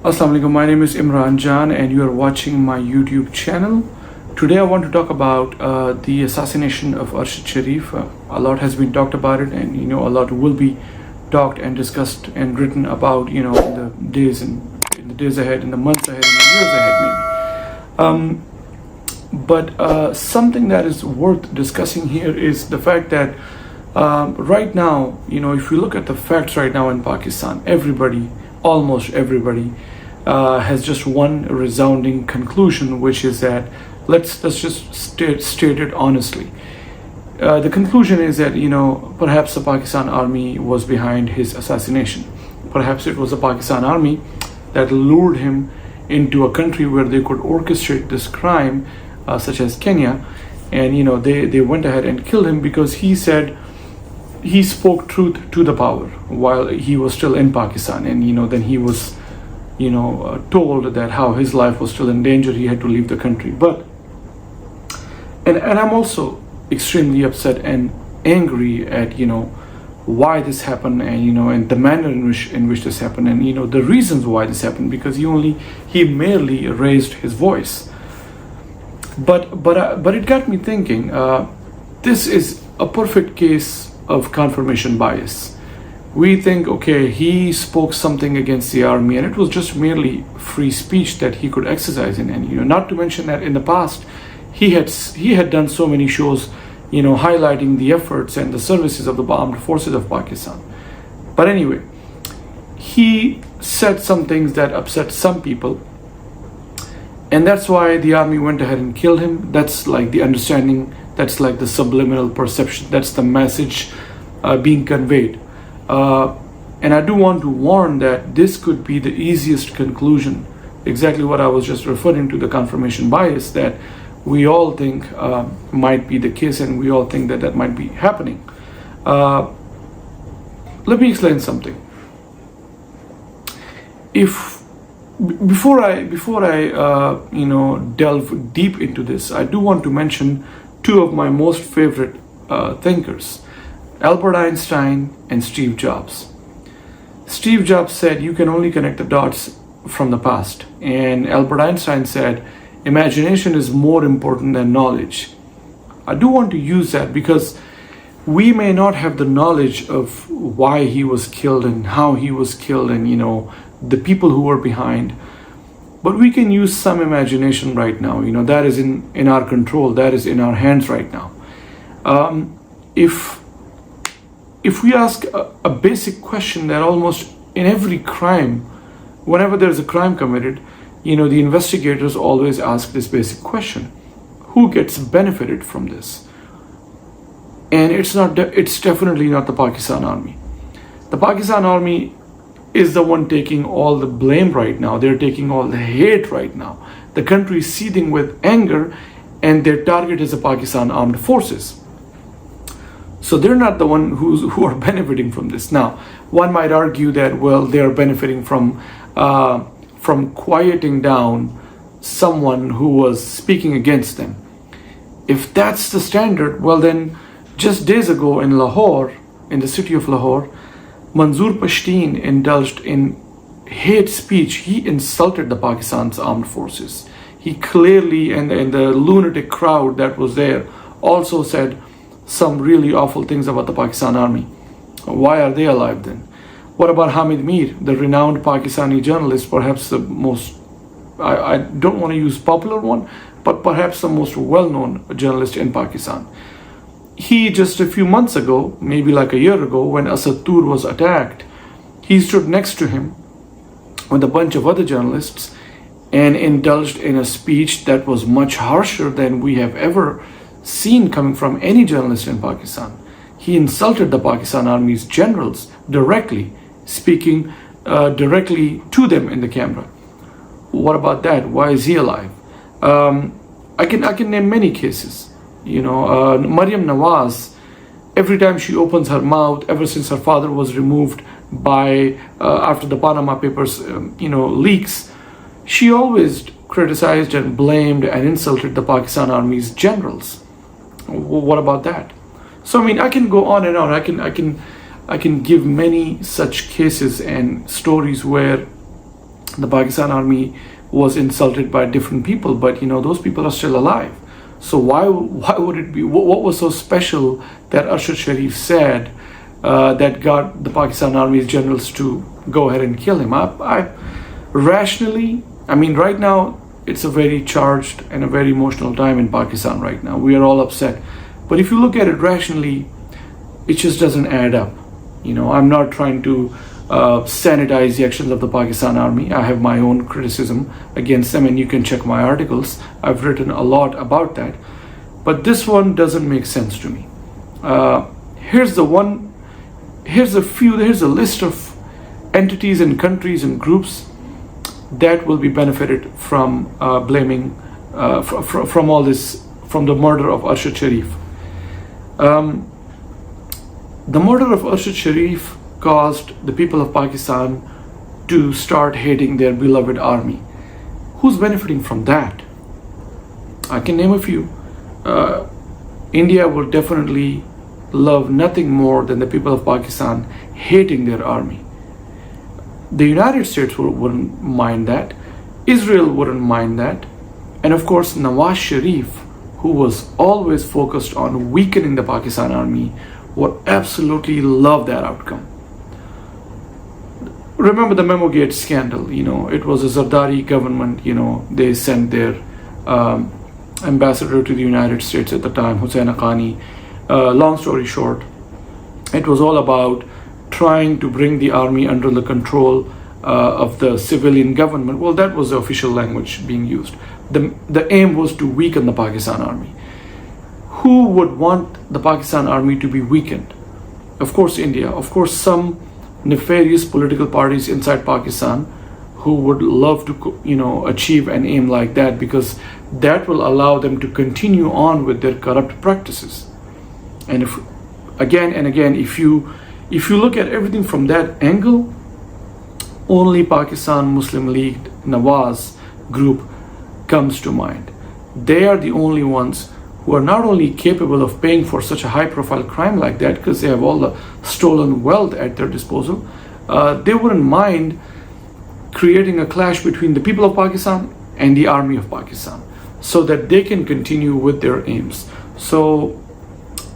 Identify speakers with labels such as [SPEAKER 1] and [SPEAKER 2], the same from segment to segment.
[SPEAKER 1] Assalamu alaikum, my name is Imran Jan and you are watching my YouTube channel. Today I want to talk about the assassination of Arshad Sharif. A lot has been talked about it, and a lot will be talked and discussed and written about in the days ahead, in the months ahead, in the years ahead maybe. But something that is worth discussing here is the fact that right now, if you look at the facts right now in Pakistan, almost everybody has just one resounding conclusion, which is that let's just state it honestly. The conclusion is that perhaps the Pakistan army was behind his assassination. Perhaps it was the Pakistan army that lured him into a country where they could orchestrate this crime, such as Kenya, and they went ahead and killed him because he said he spoke truth to the power while he was still in Pakistan, and then he was told that how his life was still in danger, he had to leave the country. But and I'm also extremely upset and angry at why this happened, and the manner in which this happened, and the reasons why this happened, because he merely raised his voice. But it got me thinking. This is a perfect case of confirmation bias. We think, okay, he spoke something against the army, and it was just merely free speech that he could exercise in. And not to mention that in the past, he had done so many shows, highlighting the efforts and the services of the armed forces of Pakistan. But anyway, he said some things that upset some people, and that's why the army went ahead and killed him. That's like the understanding. That's like the subliminal perception. That's the message being conveyed. And I do want to warn that this could be the easiest conclusion, exactly what I was just referring to, the confirmation bias that we all think might be the case, and we all think that might be happening. Let me explain something. Before I delve deep into this, I do want to mention two of my most favorite thinkers, Albert Einstein and Steve Jobs. Steve Jobs said you can only connect the dots from the past, and Albert Einstein said imagination is more important than knowledge. I do want to use that because we may not have the knowledge of why he was killed and how he was killed, and the people who were behind, but we can use some imagination right now. That is in our control, that is in our hands right now. If we ask a basic question that almost in every crime, whenever there's a crime committed, the investigators always ask this basic question: who gets benefited from this? And it's definitely not the Pakistan army. The Pakistan army is the one taking all the blame right now. They're taking all the hate right now. The country is seething with anger, and their target is the Pakistan armed forces. So they're not the one who are benefiting from this. Now, one might argue that, well, they are benefiting from quieting down someone who was speaking against them. If that's the standard, well then, just days ago in Lahore, in the city of Lahore, Manzoor Pashtun indulged in hate speech. He insulted the Pakistan's armed forces. He clearly, and the lunatic crowd that was there, also said some really awful things about the Pakistan army. Why are they alive then? What about Hamid Mir, the renowned Pakistani journalist, perhaps the most, I don't want to use popular one, but perhaps the most well-known journalist in Pakistan. He just a few months ago, maybe like a year ago, when Asatur was attacked, he stood next to him with a bunch of other journalists and indulged in a speech that was much harsher than we have ever seen coming from any journalist in Pakistan. He insulted the Pakistan Army's generals directly, speaking directly to them in the camera. What about that? Why is he alive? I can name many cases. Maryam Nawaz, every time she opens her mouth, ever since her father was removed by after the Panama Papers leaks, she always criticized and blamed and insulted the Pakistan Army's generals. What about that? So I can go on and on. I can give many such cases and stories where The Pakistan army was insulted by different people, but those people are still alive. So why would it be? What was so special that Arshad Sharif said that got the Pakistan Army's generals to go ahead and kill him? Rationally, right now it's a very charged and a very emotional time in Pakistan right now. We are all upset, but if you look at it rationally, it just doesn't add up. I'm not trying to sanitize the actions of the Pakistan Army. I have my own criticism against them, and you can check my articles. I've written a lot about that, but this one doesn't make sense to me. Here's a list of entities and countries and groups that will be benefited from blaming from all this, from the murder of Arshad Sharif. The murder of Arshad Sharif caused the people of Pakistan to start hating their beloved army. Who's benefiting from that? I can name a few. India will definitely love nothing more than the people of Pakistan hating their army. The United States wouldn't mind that. Israel wouldn't mind that. And of course, Nawaz Sharif, who was always focused on weakening the Pakistan army, would absolutely love that outcome. Remember the Memo Gate scandal, it was a Zardari government, they sent their ambassador to the United States at the time, Hussein Haqqani. Long story short, it was all about trying to bring the army under the control of the civilian government. Well, that was the official language being used. The aim was to weaken the Pakistan army. Who would want the Pakistan army to be weakened? Of course, India. Of course, some nefarious political parties inside Pakistan who would love to, achieve an aim like that, because that will allow them to continue on with their corrupt practices. And if you look at everything from that angle, only Pakistan Muslim League Nawaz group comes to mind. They are the only ones who are not only capable of paying for such a high-profile crime like that, because they have all the stolen wealth at their disposal, they wouldn't mind creating a clash between the people of Pakistan and the army of Pakistan, so that they can continue with their aims. So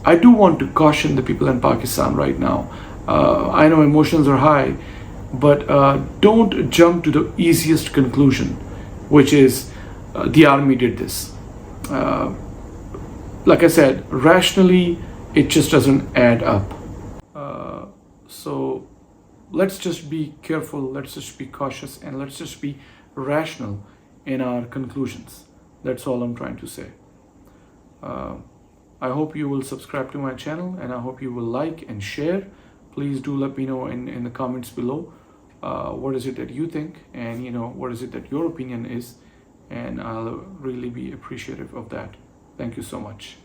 [SPEAKER 1] I do want to caution the people in Pakistan right now. I know emotions are high, but don't jump to the easiest conclusion, which is the army did this. Like I said, rationally, it just doesn't add up. So let's just be careful, let's just be cautious, and let's just be rational in our conclusions. That's all I'm trying to say. I hope you will subscribe to my channel, and I hope you will like and share. Please do let me know in the comments below what is it that you think, and what is it that your opinion is, and I'll really be appreciative of that. Thank you so much.